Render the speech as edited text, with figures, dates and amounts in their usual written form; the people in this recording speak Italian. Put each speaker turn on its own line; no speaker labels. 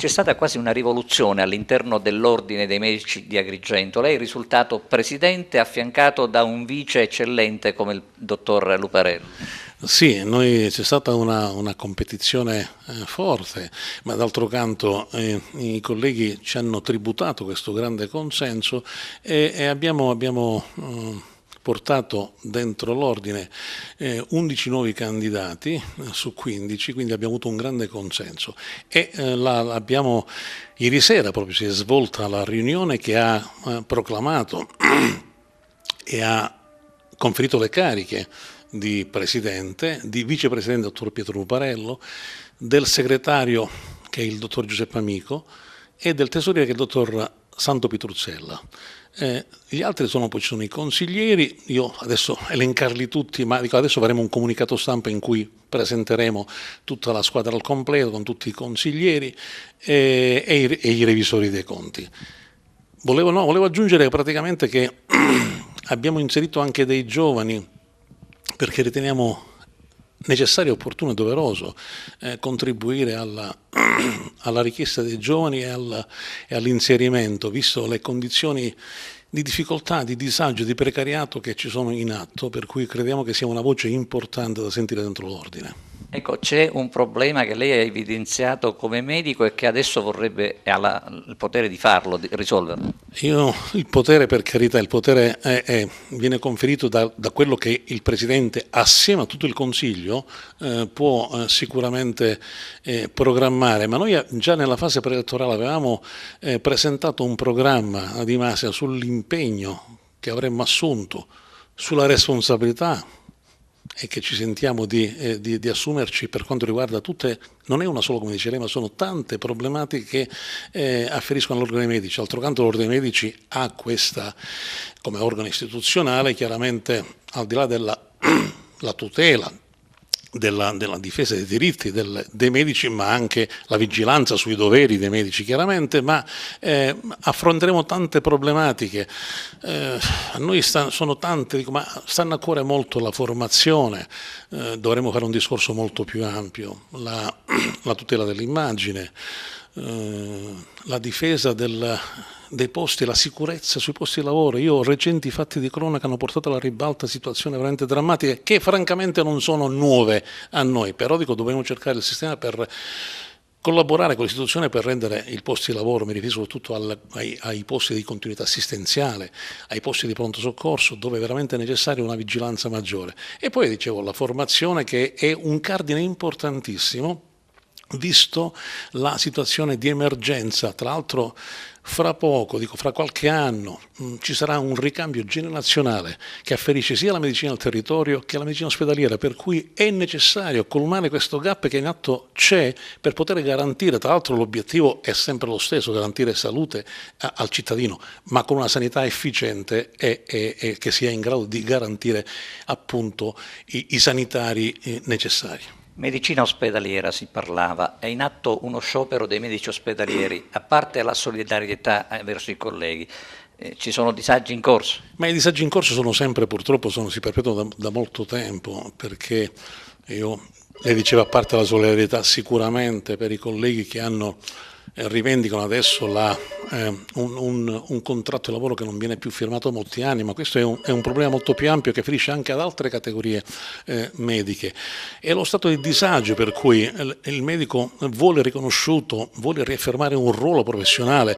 C'è stata quasi una rivoluzione all'interno dell'Ordine dei Medici di Agrigento. Lei è risultato presidente affiancato da un vice eccellente come il dottor Luparello.
Sì, c'è stata una competizione forte, ma d'altro canto i colleghi ci hanno tributato questo grande consenso e abbiamo portato dentro l'ordine 11 nuovi candidati su 15, quindi abbiamo avuto un grande consenso e ieri sera proprio si è svolta la riunione che ha proclamato e ha conferito le cariche di presidente, di vicepresidente dottor Pietro Luparello, del segretario che è il dottor Giuseppe Amico e del tesoriere che è il dottor Santo Pitruzzella. Gli altri poi ci sono i consiglieri, io adesso elencarli tutti, ma dico, adesso faremo un comunicato stampa in cui presenteremo tutta la squadra al completo con tutti i consiglieri e i revisori dei conti. Volevo aggiungere praticamente che abbiamo inserito anche dei giovani perché riteniamo necessario, opportuno e doveroso contribuire alla richiesta dei giovani e all'inserimento, visto le condizioni di difficoltà, di disagio, di precariato che ci sono in atto, per cui crediamo che sia una voce importante da sentire dentro l'ordine.
Ecco, c'è un problema che lei ha evidenziato come medico e che adesso ha il potere di farlo, di risolverlo.
Il potere, per carità, il potere viene conferito da quello che il Presidente, assieme a tutto il Consiglio, può sicuramente programmare, ma noi già nella fase preelettorale avevamo presentato un programma ad Imasia sull'impegno che avremmo assunto, sulla responsabilità e che ci sentiamo di assumerci per quanto riguarda non è una solo, come dice lei, ma sono tante problematiche che afferiscono all'ordine dei medici. D'altro canto l'ordine dei medici ha questa, come organo istituzionale, chiaramente al di là della tutela, della difesa dei diritti dei medici, ma anche la vigilanza sui doveri dei medici chiaramente, ma affronteremo tante problematiche. A noi sono tante, dico, ma stanno a cuore molto la formazione, dovremo fare un discorso molto più ampio, la tutela dell'immagine, la difesa dei posti, la sicurezza sui posti di lavoro. Recenti fatti di cronaca hanno portato alla ribalta situazioni veramente drammatiche che francamente non sono nuove a noi, però dico, dobbiamo cercare il sistema per collaborare con l'istituzione per rendere il posto di lavoro, mi riferisco soprattutto ai posti di continuità assistenziale, ai posti di pronto soccorso, dove è veramente necessaria una vigilanza maggiore. E poi dicevo la formazione, che è un cardine importantissimo, visto la situazione di emergenza. Tra l'altro fra qualche anno ci sarà un ricambio generazionale che afferisce sia alla medicina del territorio che alla medicina ospedaliera, per cui è necessario colmare questo gap che in atto c'è per poter garantire, tra l'altro l'obiettivo è sempre lo stesso, garantire salute al cittadino, ma con una sanità efficiente e che sia in grado di garantire appunto i sanitari necessari.
Medicina ospedaliera si parlava, è in atto uno sciopero dei medici ospedalieri, a parte la solidarietà verso i colleghi, ci sono disagi in corso?
Ma i disagi in corso purtroppo si perpetuano da molto tempo, perché lei diceva, a parte la solidarietà sicuramente per i colleghi che rivendicano adesso un contratto di lavoro che non viene più firmato da molti anni, ma questo è un problema molto più ampio che afferisce anche ad altre categorie mediche. È lo stato di disagio per cui il medico vuole riconosciuto, vuole riaffermare un ruolo professionale